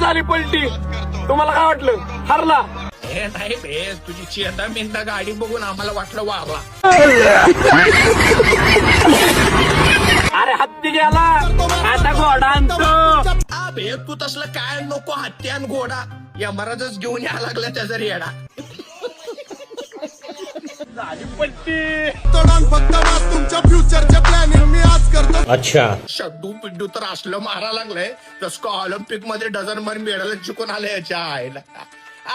झाली पलटी. तुम्हाला काय वाटलं हरला? हे नाही बे, तुझी चेंदा मेंदा गाडी बघून आम्हाला वाटलं वारला. अरे हत्ती गेला आता घोडा आणतो. बे तू तसलं काय नको, हत्ती आणि घोडा या महाराजच घेऊन यायला लागला त्याचा रेडा. झाली पलटी. फक्त तुमच्या फ्युचरचे प्लॅनिंग मी आज करतो. अच्छा शड्डू पिड्डू तर असलं मारा लागलंय तस का ऑलिम्पिक मध्ये डझन भर मेडल जिंकून आले याच्या आईला.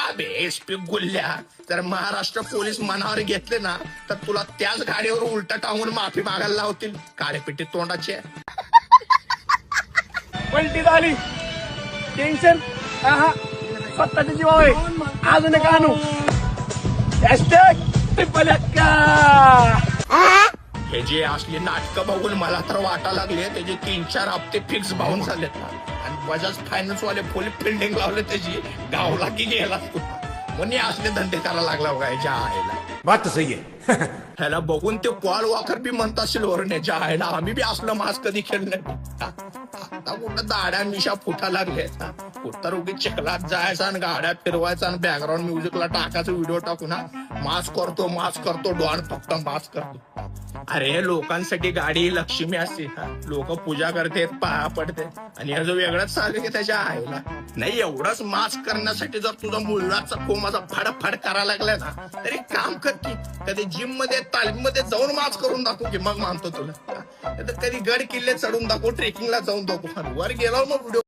अबे स्पीक गुल्ल्या, जर महाराष्ट्र पोलीस मनावर घेतले ना तर तुला त्याच गाडीवर उलटा टांगून माफी मागायला लावतील काळेपिटी तोंडाचे. पलटी झाली. टेन्शन स्वतःच्या जीवावर अजून एक आणू. Hashtag triple Ekka. हे जे असली नाटकं बघून मला तर वाटा लागले त्याचे 3-4 हप्ते फिक्स भावून झालेत ना, आणि बजाज फायनान्स वाले फुल फिल्डिंग लावले त्याची गावला की गेला म्हणून असले धंदे करायला लागला बघा याच्या आईला. बात सही आहे. ह्याला बघून ते पॉल वॉकर बी म्हणत असेल वरून याच्या आईला आम्ही बी असलं मास्क कधी खेळलं नाही. आता कुठं दाड्या मिशा फुटा लागले, कुठं उगी चिखलात जायचा आणि गाड्या फिरवायचा आणि बॅकग्राऊंड म्युझिकला टाकायचा व्हिडिओ टाकू ना, मास्क करतो डॉन फक्त मास्क करतो. अरे लोकांसाठी गाडी लक्ष्मी असते, लोक पूजा करते पाया पडते आणि ह्याचं वेगळंच चालू की त्याच्या आईला. नाही एवढंच मास्क करण्यासाठी जर तुझा मुलाचा कोमाचा फाडफाड करायला लागलाय ना तरी काम कर की कधी जिम मध्ये तालीममध्ये जाऊन मास्क करून दाखव की मग मानतो तुला. कधी गड किल्ले चढून दाखव, ट्रेकिंगला जाऊन दाखव, वर गेला मग व्हिडिओ